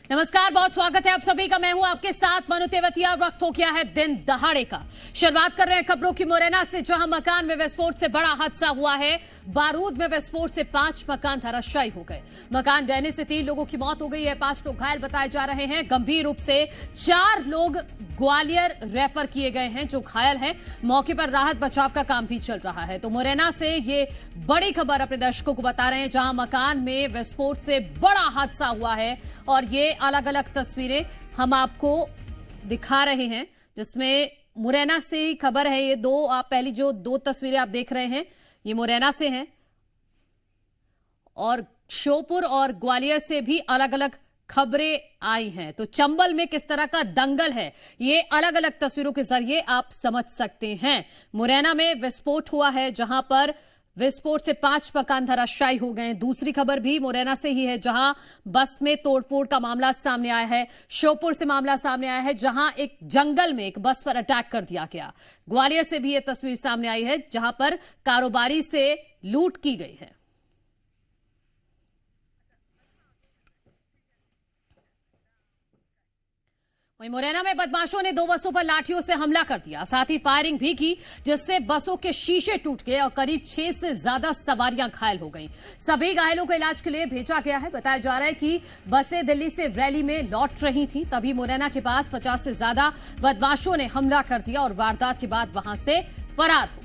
नमस्कार, बहुत स्वागत है आप सभी का। मैं हूं आपके साथ मनु तेवतिया। वक्त हो गया है दिन दहाड़े का। शुरुआत कर रहे हैं खबरों की मुरैना से, जहां मकान में विस्फोट से बड़ा हादसा हुआ है। बारूद में विस्फोट से 5 मकान धराशायी हो गए। मकान गिरने से 3 लोगों की मौत हो गई है, 5 लोग घायल बताए जा रहे हैं। गंभीर रूप से 4 लोग ग्वालियर रेफर किए गए हैं जो घायल हैं। मौके पर राहत बचाव का काम भी चल रहा है। तो मुरैना से ये बड़ी खबर अपने दर्शकों को बता रहे हैं, जहां मकान में विस्फोट से बड़ा हादसा हुआ है और ये अलग अलग तस्वीरें हम आपको दिखा रहे हैं, जिसमें मुरैना से ही खबर है। ये आप पहली जो 2 तस्वीरें आप देख रहे हैं ये मुरैना से हैं और श्योपुर और ग्वालियर से भी अलग अलग खबरें आई हैं। तो चंबल में किस तरह का दंगल है ये अलग अलग तस्वीरों के जरिए आप समझ सकते हैं। मुरैना में विस्फोट हुआ है, जहां पर विस्फोट से 5 मकान धराशायी हो गए। दूसरी खबर भी मुरैना से ही है, जहां बस में तोड़फोड़ का मामला सामने आया है। श्योपुर से मामला सामने आया है, जहां एक जंगल में एक बस पर अटैक कर दिया गया। ग्वालियर से भी यह तस्वीर सामने आई है, जहां पर कारोबारी से लूट की गई है। वहीं मुरैना में बदमाशों ने 2 बसों पर लाठियों से हमला कर दिया, साथ ही फायरिंग भी की, जिससे बसों के शीशे टूट गए और करीब 6 से ज्यादा सवारियां घायल हो गईं। सभी घायलों को इलाज के लिए भेजा गया है। बताया जा रहा है कि बसें दिल्ली से रैली में लौट रही थी, तभी मुरैना के पास 50 से ज्यादा बदमाशों ने हमला कर दिया और वारदात के बाद वहां से फरार हो गए।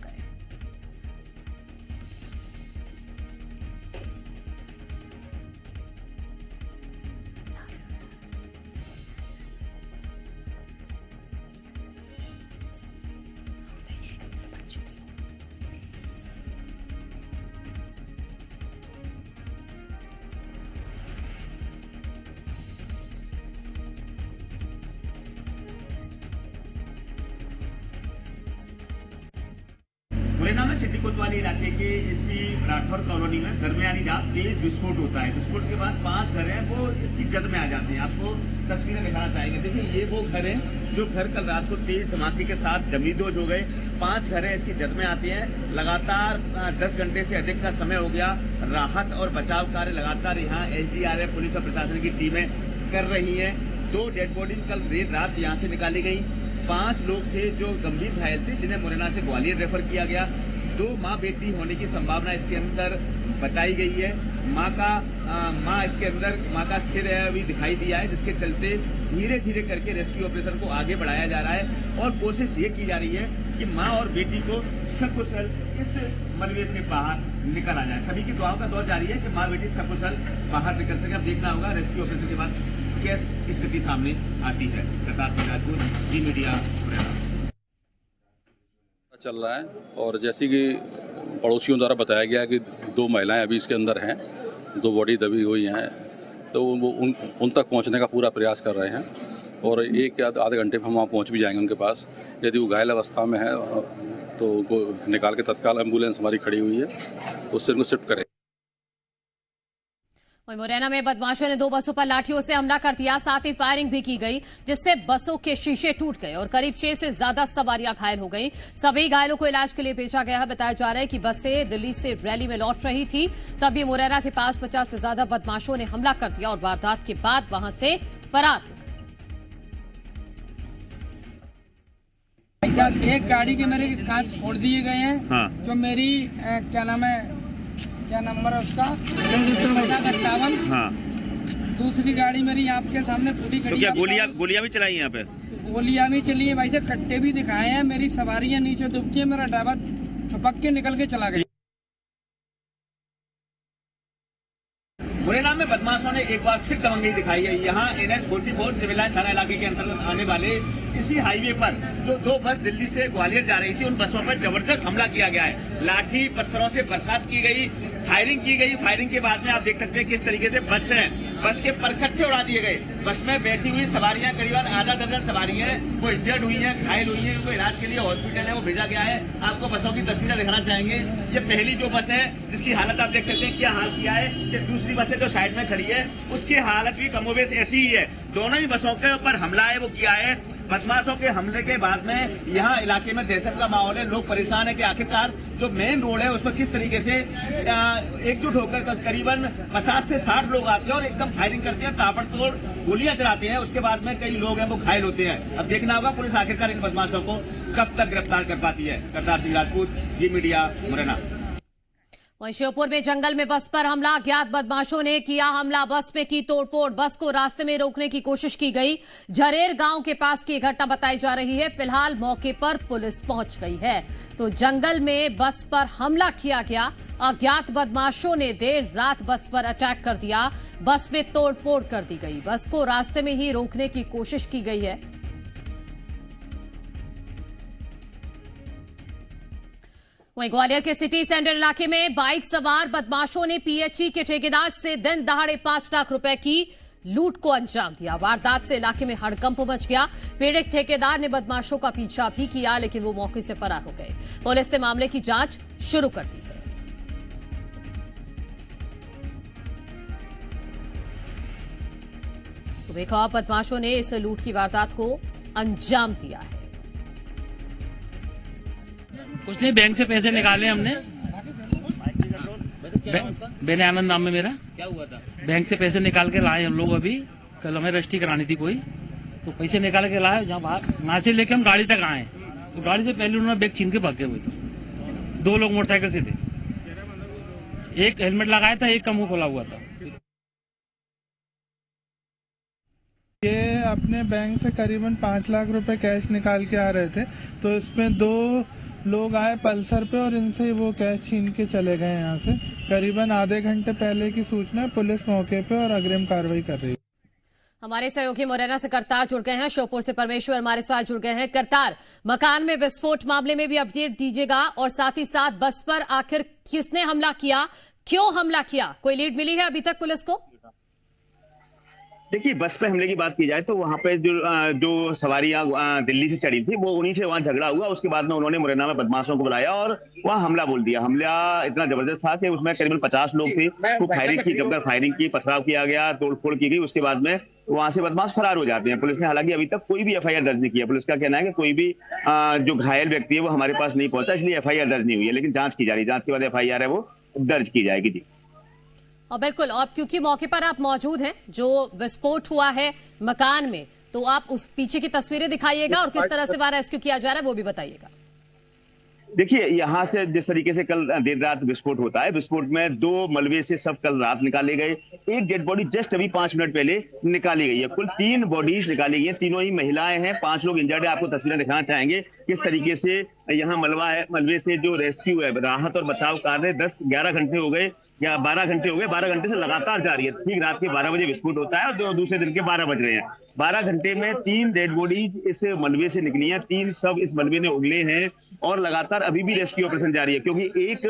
मुरैना में सिटी कोतवाली इलाके के इसी राठौर कॉलोनी में दरमियानी रात तेज विस्फोट होता है। विस्फोट के बाद 5 घर हैं वो इसकी जद में आ जाते हैं। आपको तस्वीरें दिखाना चाहेंगे। देखिए, ये वो घर हैं जो घर कल रात को तेज धमाके के साथ जमींदोज हो गए। 5 घर हैं इसकी जद में आती हैं। लगातार 10 घंटे से अधिक का समय हो गया। राहत और बचाव कार्य लगातार यहाँ SDRF पुलिस और प्रशासन की टीमें कर रही हैं। 2 डेड बॉडीज कल देर रात यहाँ से निकाली गई। 5 लोग थे जो गंभीर घायल थे, जिन्हें मुरैना से ग्वालियर रेफर किया गया। 2 माँ बेटी होने की संभावना इसके अंदर बताई गई है। माँ का सिर अभी दिखाई दिया है, जिसके चलते धीरे धीरे करके रेस्क्यू ऑपरेशन को आगे बढ़ाया जा रहा है और कोशिश ये की जा रही है कि माँ और बेटी को सकुशल इस मलबे से बाहर निकल आ जाए। सभी की दुआओं का दौर जारी है कि माँ बेटी सकुशल बाहर निकल सके। अब देखना होगा रेस्क्यू ऑपरेशन के बाद कैसी स्थिति सामने आती है। जी मीडिया चल रहा है और जैसे कि पड़ोसियों द्वारा बताया गया कि 2 महिलाएं अभी इसके अंदर हैं, 2 बॉडी दबी हुई हैं, तो वो उन तक पहुंचने का पूरा प्रयास कर रहे हैं और 1 या आधे घंटे में हम वहाँ पहुंच भी जाएंगे उनके पास। यदि वो घायल अवस्था में है तो उनको निकाल के तत्काल एम्बुलेंस हमारी खड़ी हुई है, उससे उनको शिफ्ट करें। मुरैना में बदमाशों ने 2 बसों पर लाठियों से हमला कर दिया, साथ ही फायरिंग भी की गई, जिससे बसों के शीशे टूट गए और करीब 6 से ज्यादा सवारियां घायल हो गईं। सभी घायलों को इलाज के लिए भेजा गया है। बताया जा रहा है कि बसें दिल्ली से रैली में लौट रही थी, तभी मुरैना के पास 50 से ज्यादा बदमाशों ने हमला कर दिया और वारदात के बाद वहां से फरार हो गए। साहब, एक गाड़ी के मेरे कांच फोड़ दिए गए हैं। हाँ। जो मेरी क्या नंबर है उसका 58। हाँ। दूसरी गाड़ी मेरी आपके सामने पूरी खड़ी। तो क्या गोलियां भी चलाई यहाँ पे? गोलियां भी चली है भाई साहब, कट्टे भी दिखाए हैं। मेरी सवारियां नीचे दुबकी है, मेरा ड्राइवर छपक के निकल के चला गया। मुरैना में बदमाशों ने एक बार फिर दबंगई दिखाई है। यहाँ NH 44 सिविलाइन थाना इलाके के अंतर्गत आने वाले इसी हाईवे पर जो 2 बस दिल्ली से ग्वालियर जा रही थी, उन बसों पर जबरदस्त हमला किया गया है। लाठी पत्थरों से बरसात की गई, फायरिंग की गई। फायरिंग के बाद में आप देख सकते हैं किस तरीके से बस के परखच्चे उड़ा दिए गए। बस में बैठी हुई सवारियां करीबन आधा दर्जन सवारी हैं, वो इंजर्ड हुई हैं, घायल हुई हैं। उनको इलाज के लिए हॉस्पिटल है वो भेजा गया है। आपको बसों की तस्वीरें दिखाना चाहेंगे। ये पहली जो बस है जिसकी हालत आप देख सकते हैं क्या हाल किया है। ये दूसरी बस है जो साइड में खड़ी है, उसकी हालत भी कमोबेश ऐसी ही है। दोनों ही बसों के ऊपर हमला है वो किया है। बदमाशों के हमले के बाद में यहाँ इलाके में दहशत का माहौल है, लोग परेशान है कि आखिरकार जो मेन रोड है उस पर किस तरीके से एकजुट होकर करीबन 50 से 60 लोग आते हैं और एकदम फायरिंग करते हैं, ताबड़तोड़ गोलियां चलाते हैं। उसके बाद में कई लोग हैं वो घायल होते हैं। अब देखना होगा पुलिस आखिरकार इन बदमाशों को कब तक गिरफ्तार कर पाती है। करतार सिंह राजपूत, जी मीडिया, मुरैना। वहीं श्योपुर में जंगल में बस पर हमला, अज्ञात बदमाशों ने किया हमला, बस में की तोड़फोड़, बस को रास्ते में रोकने की कोशिश की गई। झरेर गांव के पास की घटना बताई जा रही है। फिलहाल मौके पर पुलिस पहुंच गई है। तो जंगल में बस पर हमला किया गया, अज्ञात बदमाशों ने देर रात बस पर अटैक कर दिया, बस में तोड़फोड़ कर दी गई, बस को रास्ते में ही रोकने की कोशिश की गई है। वहीं ग्वालियर के सिटी सेंटर इलाके में बाइक सवार बदमाशों ने पीएचई के ठेकेदार से दिन दहाड़े 5 लाख रुपए की लूट को अंजाम दिया। वारदात से इलाके में हड़कंप मच गया। पीड़ित ठेकेदार ने बदमाशों का पीछा भी किया, लेकिन वो मौके से फरार हो गए। पुलिस ने मामले की जांच शुरू कर दी है। तो बेखौफ बदमाशों ने इस लूट की वारदात को अंजाम दिया है। कुछ नहीं, बैंक से पैसे निकाले हमने। बेने आनंद नाम में मेरा। क्या हुआ था? बैंक से पैसे निकाल के लाए हम लोग। अभी कल हमें रजिस्ट्री करानी थी कोई, तो पैसे निकाल के लाए। जहाँ वहां से लेके हम गाड़ी तक आए, तो गाड़ी से पहले उन्होंने बैग छीन के भागे हुए थे। 2 लोग मोटरसाइकिल से थे, एक हेलमेट लगाया था, एक का मुंह खोला हुआ था। ये अपने बैंक से करीबन 5 लाख रुपए कैश निकाल के आ रहे थे, तो इसमें 2 लोग आए पल्सर पे और इनसे वो कैश छीन के चले गए यहाँ से। करीबन आधे घंटे पहले की सूचना, पुलिस मौके पे और अग्रिम कार्रवाई कर रही है। हमारे सहयोगी मुरैना से करतार जुड़ गए हैं, श्योपुर से परमेश्वर हमारे साथ जुड़ गए हैं। करतार, मकान में विस्फोट मामले में भी अपडेट दीजिएगा, और साथ ही साथ बस पर आखिर किसने हमला किया, क्यों हमला किया, कोई लीड मिली है अभी तक पुलिस को? देखिए, बस पे हमले की बात की जाए तो वहां पे जो सवारियां दिल्ली से चढ़ी थी वो उन्हीं से वहां झगड़ा हुआ। उसके बाद में उन्होंने मुरैना में बदमाशों को बुलाया और वहां हमला बोल दिया। हमला इतना जबरदस्त था कि उसमें करीबन 50 लोग थे। खूब फायरिंग की, जमकर फायरिंग की, पथराव किया गया, तोड़फोड़ की गई। उसके बाद में वहां से बदमाश फरार हो जाते हैं। पुलिस ने हालांकि अभी तक कोई भी एफआईआर दर्ज नहीं किया। पुलिस का कहना है कि कोई भी जो घायल व्यक्ति है वो हमारे पास नहीं पहुंचा, इसलिए एफआईआर दर्ज नहीं हुई है, लेकिन जांच की जा रही है। जांच के बाद एफआईआर है वो दर्ज की जाएगी। जी और बिल्कुल, और क्योंकि मौके पर आप मौजूद हैं, जो विस्फोट हुआ है मकान में, तो आप उस पीछे की तस्वीरें दिखाइएगा और किस तरह से वहां रेस्क्यू किया जा रहा है वो भी बताइएगा। देखिए, यहाँ से जिस तरीके से कल देर रात विस्फोट होता है, विस्फोट में 2 मलबे से सब कल रात निकाले गए। एक डेड बॉडी जस्ट अभी 5 मिनट पहले निकाली गई है। कुल 3 बॉडीज निकाली गई हैं, तीनों ही महिलाएं हैं। 5 लोग इंजर्ड है। आपको तस्वीरें दिखाना चाहेंगे किस तरीके से यहाँ मलबा है। मलबे से जो रेस्क्यू है, राहत और बचाव कार्य 10-11 घंटे हो गए या 12 घंटे हो गए। 12 घंटे से लगातार जारी है। ठीक रात के 12 बजे विस्फोट होता है और दूसरे दिन के 12 बज रहे हैं। 12 घंटे में 3 डेड बॉडीज इस मलबे से निकली हैं। 3 शव इस मलबे ने उगले हैं और लगातार अभी भी रेस्क्यू ऑपरेशन जारी है, क्योंकि एक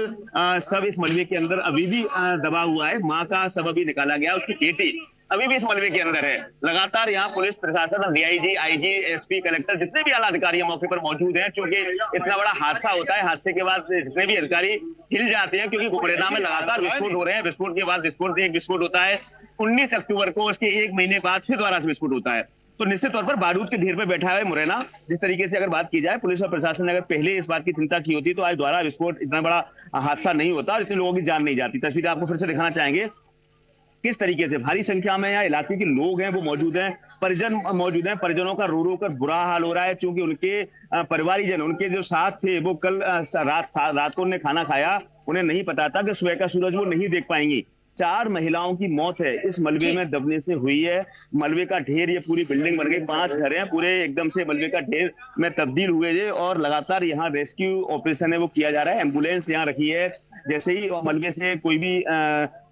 शव इस मलबे के अंदर अभी भी दबा हुआ है। मां का शव अभी निकाला गया, उसकी बेटी अभी भी इस मलबे के अंदर है। लगातार यहाँ पुलिस प्रशासन, डीआईजी, आईजी, एसपी, कलेक्टर, जितने भी आला अधिकारी मौके पर मौजूद हैं। क्योंकि इतना बड़ा हादसा होता है, हादसे के बाद जितने भी अधिकारी हिल जाते हैं, क्योंकि मुरैना में लगातार विस्फोट हो रहे हैं। विस्फोट के बाद एक विस्फोट होता है 19 अक्टूबर को, उसके 1 महीने बाद फिर दोबारा से विस्फोट होता है। तो निश्चित तौर पर बारूद के ढेर पे बैठा है मुरैना। जिस तरीके से अगर बात की जाए, पुलिस और प्रशासन ने अगर पहले इस बात की चिंता की होती तो आज दोबारा विस्फोट, इतना बड़ा हादसा नहीं होता और इतने लोगों की जान नहीं जाती। तस्वीरें आपको फिर से दिखाना चाहेंगे किस तरीके से भारी संख्या में यहाँ इलाके के लोग हैं वो मौजूद हैं, परिजन मौजूद हैं। परिजनों का रो रो कर बुरा हाल हो रहा है, क्योंकि उनके परिवारीजन, उनके जो साथ थे, वो कल रात को उन्हें खाना खाया, उन्हें नहीं पता था कि सुबह का सूरज वो नहीं देख पाएंगी। 4 महिलाओं की मौत है इस मलबे में दबने से हुई है। मलबे का ढेर, ये पूरी बिल्डिंग बन गई, 5 घर हैं पूरे एकदम से मलबे का ढेर में तब्दील हुए थे। और लगातार यहाँ रेस्क्यू ऑपरेशन है वो किया जा रहा है। एम्बुलेंस यहाँ रखी है, जैसे ही मलबे से कोई भी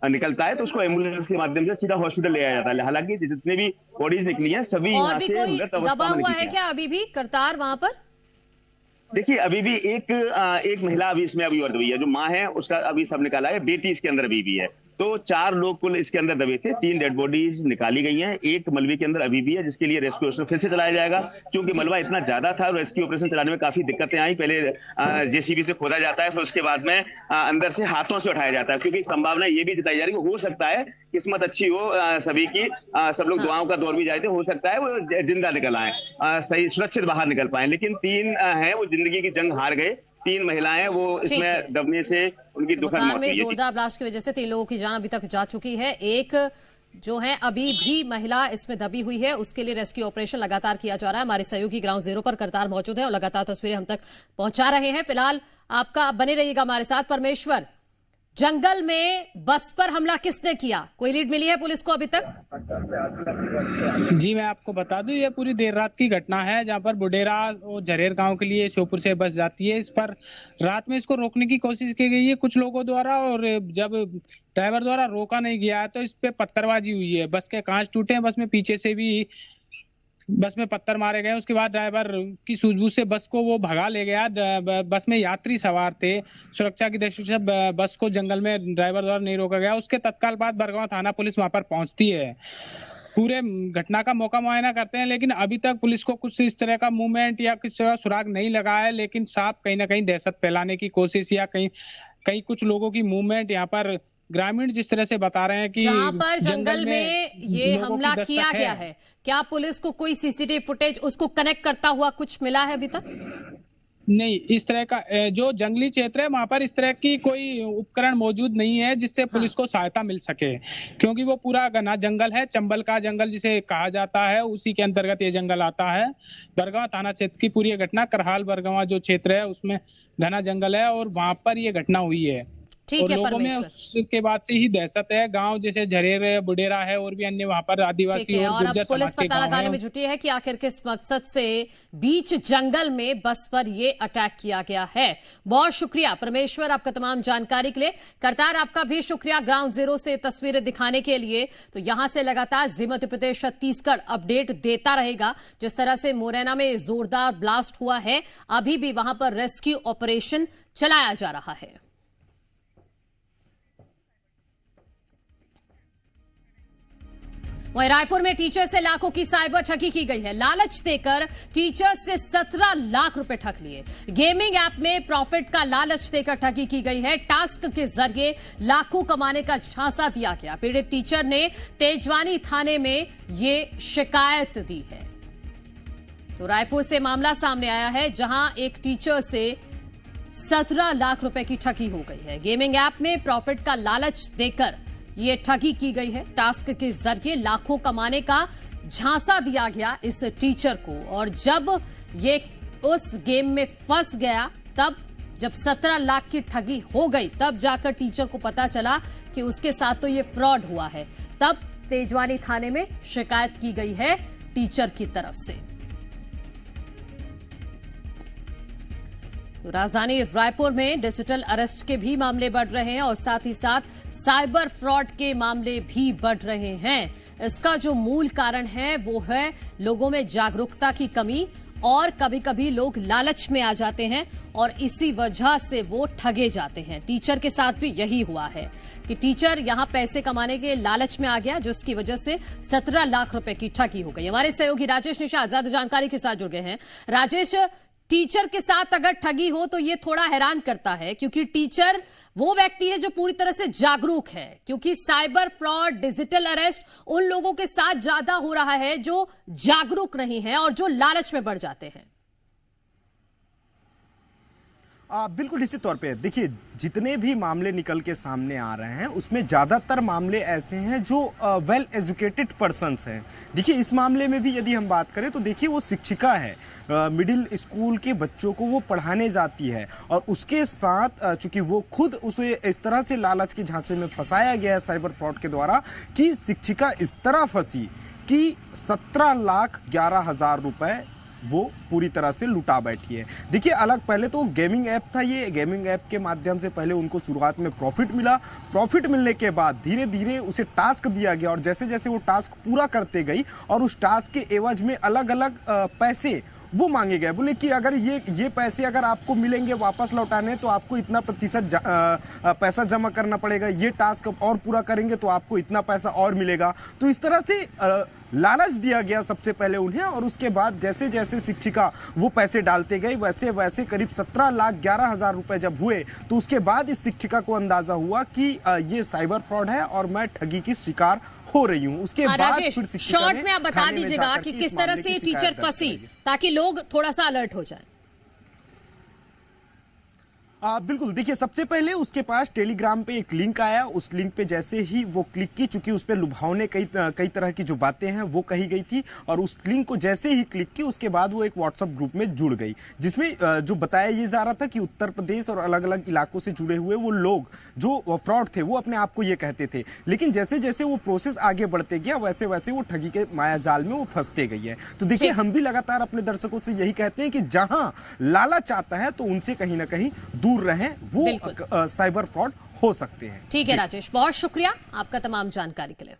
निकलता है तो उसको एम्बुलेंस के माध्यम से सीधा हॉस्पिटल ले आया जाता है। हालांकि जितने भी बॉडीज निकली हैं सभी और भी कोई दबा हुआ है क्या अभी भी करतार वहां पर? देखिए, अभी भी एक महिला अभी इसमें अभी और हुई है, जो माँ है उसका अभी सब निकाला है, बेटी इसके अंदर अभी भी है। तो 4 लोग कुल इसके अंदर दबे थे। 3 डेड बॉडीज निकाली गई हैं, एक मलबे के अंदर अभी भी है, जिसके लिए रेस्क्यू ऑपरेशन फिर से चलाया जाएगा, क्योंकि मलबा इतना ज्यादा था। रेस्क्यू ऑपरेशन चलाने में काफी दिक्कतें आई। पहले जेसीबी से खोदा जाता है, फिर उसके बाद में अंदर से हाथों से उठाया जाता है, क्योंकि संभावना ये भी जताई जा रही है कि हो सकता है किस्मत अच्छी हो सभी की, सब लोग दुआओं का दौर भी जाए थे, हो सकता है वो जिंदा निकल आए, सही सुरक्षित बाहर निकल पाए। लेकिन 3 हैं वो जिंदगी की जंग हार गए। 3 महिलाएं वो इसमें दबने से उनकी दुखद मौत हुई है। जोरदार ब्लास्ट की वजह से 3 लोगों की जान अभी तक जा चुकी है। एक जो है अभी भी महिला इसमें दबी हुई है, उसके लिए रेस्क्यू ऑपरेशन लगातार किया जा रहा है। हमारे सहयोगी ग्राउंड जीरो पर करतार मौजूद है और लगातार तस्वीरें हम तक पहुंचा रहे हैं। फिलहाल आपका बने रहिएगा हमारे साथ। परमेश्वर, जंगल में बस पर हमला किसने किया, कोई लीड मिली है पुलिस को अभी तक? जी मैं आपको बता दूं, ये पूरी देर रात की घटना है, जहां पर बुडेरा और झरेर गांव के लिए श्योपुर से बस जाती है। इस पर रात में इसको रोकने की कोशिश की गई है कुछ लोगों द्वारा, और जब ड्राइवर द्वारा रोका नहीं गया तो इस पे पत्थरबाजी हुई है। बस के कांच टूटे हैं, बस में पीछे से भी बस में पत्थर मारे गए। उसके बाद ड्राइवर की सूझबूझ से बस को वो भगा ले गया। बस में यात्री सवार थे। सुरक्षा की दृष्टि से बस को जंगल में ड्राइवर द्वारा नहीं रोका गया। उसके तत्काल बाद बरगांव थाना पुलिस वहां पर पहुंचती है, पूरे घटना का मौका मुआयना करते हैं, लेकिन अभी तक पुलिस को कुछ इस तरह का मूवमेंट या कुछ सुराग नहीं लगा है। लेकिन साफ कहीं ना कहीं दहशत फैलाने की कोशिश या कहीं कुछ लोगों की मूवमेंट, यहाँ पर ग्रामीण जिस तरह से बता रहे हैं कि जहां पर जंगल में ये हमला किया गया है, क्या पुलिस को कोई सीसीटीवी फुटेज उसको कनेक्ट करता हुआ कुछ मिला है अभी तक? नहीं, इस तरह का जो जंगली क्षेत्र है वहां पर इस तरह की कोई उपकरण मौजूद नहीं है जिससे पुलिस को सहायता मिल सके, क्योंकि वो पूरा घना जंगल है। चंबल का जंगल जिसे कहा जाता है, उसी के अंतर्गत ये जंगल आता है। बरगांव थाना क्षेत्र की पूरी घटना करहाल बरगांव जो क्षेत्र है उसमें घना जंगल है और वहां पर ये घटना हुई है। ठीक है लोगों में उसके बाद से ही दहशत है। गांव जैसे झरेर बुडेरा है और भी अन्य वहां पर आदिवासी और गुर्जर समाज के गांव हैं। पुलिस पता लगाने में जुटी है कि आखिर किस मकसद से बीच जंगल में बस पर ये अटैक किया गया है। बहुत शुक्रिया परमेश्वर आपका तमाम जानकारी के लिए। करतार, आपका भी शुक्रिया ग्राउंड जीरो से तस्वीरें दिखाने के लिए। तो यहां से लगातार जी मध्य प्रदेश छत्तीसगढ़ अपडेट देता रहेगा। जिस तरह से मुरैना में जोरदार ब्लास्ट हुआ है, अभी भी वहां पर रेस्क्यू ऑपरेशन चलाया जा रहा है। वहीं रायपुर में टीचर से लाखों की साइबर ठगी की गई है। लालच देकर टीचर से 17 लाख रुपए ठग लिए। गेमिंग ऐप में प्रॉफिट का लालच देकर ठगी की गई है। टास्क के जरिए लाखों कमाने का झांसा दिया गया। पीड़ित टीचर ने तेजवानी थाने में ये शिकायत दी है। तो रायपुर से मामला सामने आया है, जहां एक टीचर से 17 लाख रुपए की ठगी हो गई है। गेमिंग ऐप में प्रॉफिट का लालच देकर ये ठगी की गई है। टास्क के जरिए लाखों कमाने का झांसा दिया गया इस टीचर को, और जब ये उस गेम में फंस गया, तब जब 17 लाख की ठगी हो गई, तब जाकर टीचर को पता चला कि उसके साथ तो ये फ्रॉड हुआ है। तब तेजवानी थाने में शिकायत की गई है टीचर की तरफ से। तो राजधानी रायपुर में डिजिटल अरेस्ट के भी मामले बढ़ रहे हैं और साथ ही साथ साइबर फ्रॉड के मामले भी बढ़ रहे हैं। इसका जो मूल कारण है वो है लोगों में जागरूकता की कमी, और कभी कभी लोग लालच में आ जाते हैं और इसी वजह से वो ठगे जाते हैं। टीचर के साथ भी यही हुआ है कि टीचर यहां पैसे कमाने के लालच में आ गया, जिसकी वजह से 17 लाख रुपए की ठगी हो गई। हमारे सहयोगी राजेश निषाद ज्यादा जानकारी के साथ जुड़ गए हैं। राजेश, टीचर के साथ अगर ठगी हो तो ये थोड़ा हैरान करता है, क्योंकि टीचर वो व्यक्ति है जो पूरी तरह से जागरूक है, क्योंकि साइबर फ्रॉड, डिजिटल अरेस्ट उन लोगों के साथ ज्यादा हो रहा है जो जागरूक नहीं है और जो लालच में बढ़ जाते हैं। बिल्कुल निश्चित तौर पे देखिए, जितने भी मामले निकल के सामने आ रहे हैं उसमें ज़्यादातर मामले ऐसे हैं जो वेल एजुकेटेड पर्सन्स हैं। देखिए इस मामले में भी यदि हम बात करें तो देखिए वो शिक्षिका है, मिडिल स्कूल के बच्चों को वो पढ़ाने जाती है, और उसके साथ चूंकि वो खुद उसे इस तरह से लालच के झांसे में फंसाया गया है साइबर फ्रॉड के द्वारा कि शिक्षिका इस तरह फंसी कि 17,11,000 रुपए वो पूरी तरह से लुटा बैठी है। देखिए अलग पहले तो गेमिंग ऐप था, ये गेमिंग ऐप के माध्यम से पहले उनको शुरुआत में प्रॉफिट मिला। प्रॉफिट मिलने के बाद धीरे धीरे उसे टास्क दिया गया, और जैसे जैसे वो टास्क पूरा करते गई और उस टास्क के एवज में अलग अलग पैसे वो मांगे गए। बोले कि अगर ये पैसे अगर आपको मिलेंगे वापस लौटाने तो आपको इतना प्रतिशत पैसा जमा करना पड़ेगा, ये टास्क और पूरा करेंगे तो आपको इतना पैसा और मिलेगा। तो इस तरह से लालच दिया गया सबसे पहले उन्हें, और उसके बाद जैसे जैसे शिक्षिका वो पैसे डालते गए वैसे वैसे करीब 17,11,000 रुपए जब हुए तो उसके बाद इस शिक्षिका को अंदाजा हुआ कि ये साइबर फ्रॉड है और मैं ठगी की शिकार हो रही हूँ। उसके बाद फिर शिक्षिका शॉर्ट में आप बता दीजिएगा कि किस तरह से टीचर फंसी ताकि लोग थोड़ा सा अलर्ट हो जाएं। बिल्कुल, देखिए सबसे पहले उसके पास टेलीग्राम पे एक लिंक आया, उस लिंक पे जैसे ही वो क्लिक की, चूंकि उस पे लुभावने कई तरह की जो बातें हैं वो कही गई थी, और उस लिंक को जैसे ही क्लिक की उसके बाद वो एक व्हाट्सएप ग्रुप में जुड़ गई, जिसमें जो बताया ये जा रहा था कि उत्तर प्रदेश और अलग अलग इलाकों से जुड़े हुए वो लोग जो फ्रॉड थे वो अपने आप को ये कहते थे। लेकिन जैसे जैसे वो प्रोसेस आगे बढ़ते गया वैसे वैसे वो ठगी के मायाजाल में वो फंसते गई है। तो देखिए हम भी लगातार अपने दर्शकों से यही कहते हैं कि जहां लालच आता है तो उनसे कहीं ना कहीं दूर रहें, वो साइबर फ्रॉड हो सकते हैं। ठीक है राजेश, बहुत शुक्रिया आपका तमाम जानकारी के लिए।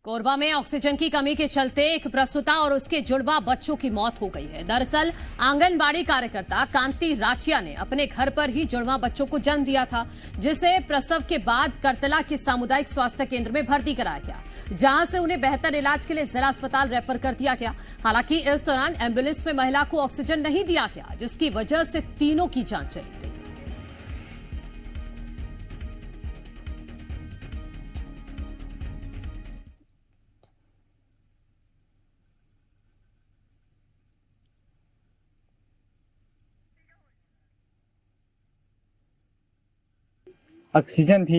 कोरबा में ऑक्सीजन की कमी के चलते एक प्रसूता और उसके जुड़वा बच्चों की मौत हो गई है। दरअसल आंगनबाड़ी कार्यकर्ता कांति राठिया ने अपने घर पर ही जुड़वा बच्चों को जन्म दिया था, जिसे प्रसव के बाद करतला के सामुदायिक स्वास्थ्य केंद्र में भर्ती कराया गया, जहां से उन्हें बेहतर इलाज के लिए जिला अस्पताल रेफर कर दिया गया। हालांकि इस दौरान एम्बुलेंस में महिला को ऑक्सीजन नहीं दिया गया, जिसकी वजह से तीनों की जान चली गई। ऑक्सीजन भी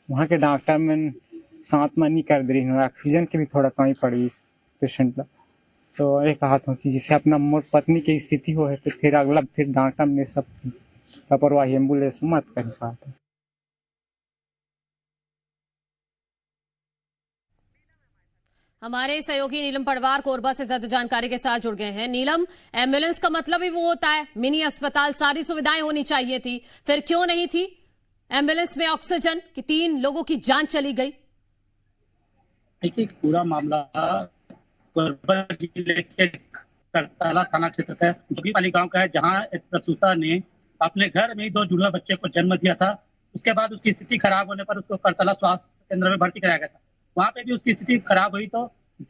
वहाँ के डॉक्टर में साथ में नहीं कर दे रही, ऑक्सीजन की भी थोड़ा कमी पड़ी इस पेशेंट का। तो एक हाथ हो कि जिसे अपना मोर पत्नी की स्थिति हो है तो फिर अगला फिर डॉक्टर ने सब लापरवाही एम्बुलेंस मत कर पाते। हमारे सहयोगी नीलम पडवार कोरबा से ज्यादा जानकारी के साथ जुड़ गए हैं। नीलम, एम्बुलेंस का मतलब ही वो होता है मिनी अस्पताल, सारी सुविधाएं होनी चाहिए थी, फिर क्यों नहीं थी एम्बुलेंस में ऑक्सीजन कि 3 लोगों की जान चली गई? देखिए पूरा मामला कोरबा जिले के करताला थाना क्षेत्र का जोगीपाली गांव का है, जहां एक प्रसूता ने अपने घर में 2 जुड़वा बच्चे को जन्म दिया था। उसके बाद उसकी स्थिति खराब होने पर उसको करताला स्वास्थ्य केंद्र में भर्ती कराया गया था। वहां पे भी उसकी स्थिति खराब हुई तो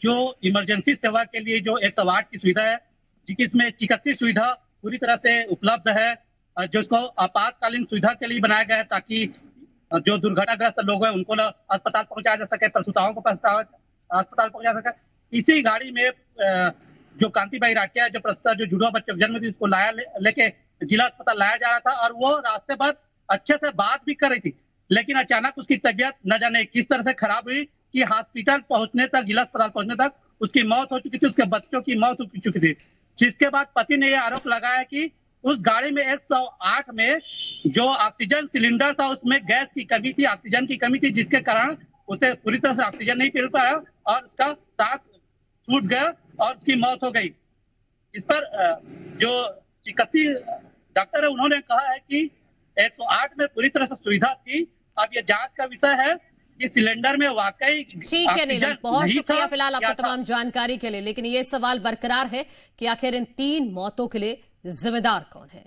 जो इमरजेंसी सेवा के लिए जो 108 की सुविधा है, जिसमें चिकित्सीय सुविधा पूरी तरह से उपलब्ध है, जो उसको आपातकालीन सुविधा के लिए बनाया गया है ताकि जो दुर्घटनाग्रस्त लोग हैं उनको अस्पताल पहुंचाया जा सके, प्रसूताओं को अस्पताल पहुंचा सके। इसी गाड़ी में जो कांतिबाई राठिया जो प्रसूता जो जुड़वा बच्चे को जन्म दी उसको लेके जिला अस्पताल लाया जा रहा था, और वो रास्ते पर अच्छे से बात भी कर रही थी, लेकिन अचानक उसकी तबीयत न जाने किस तरह से खराब हुई कि हॉस्पिटल पहुंचने तक, जिला अस्पताल पहुंचने तक उसकी मौत हो चुकी थी, उसके बच्चों की मौत हो चुकी थी। जिसके बाद पति ने यह आरोप लगाया कि उस गाड़ी में 108 में जो ऑक्सीजन सिलेंडर था उसमें गैस की कमी थी, ऑक्सीजन की कमी थी, जिसके कारण उसे पूरी तरह से ऑक्सीजन नहीं मिल पाया और उसका सांस छूट गया और उसकी मौत हो गई। इस पर जो चिकित्सीय डॉक्टर है उन्होंने कहा है कि 108 में पूरी तरह से सुविधा थी। अब ये जांच का विषय है कि सिलेंडर में वाकई ठीक है नीलम, बहुत शुक्रिया फिलहाल आपका तमाम जानकारी के लिए। लेकिन ये सवाल बरकरार है कि आखिर इन 3 मौतों के लिए जिम्मेदार कौन है।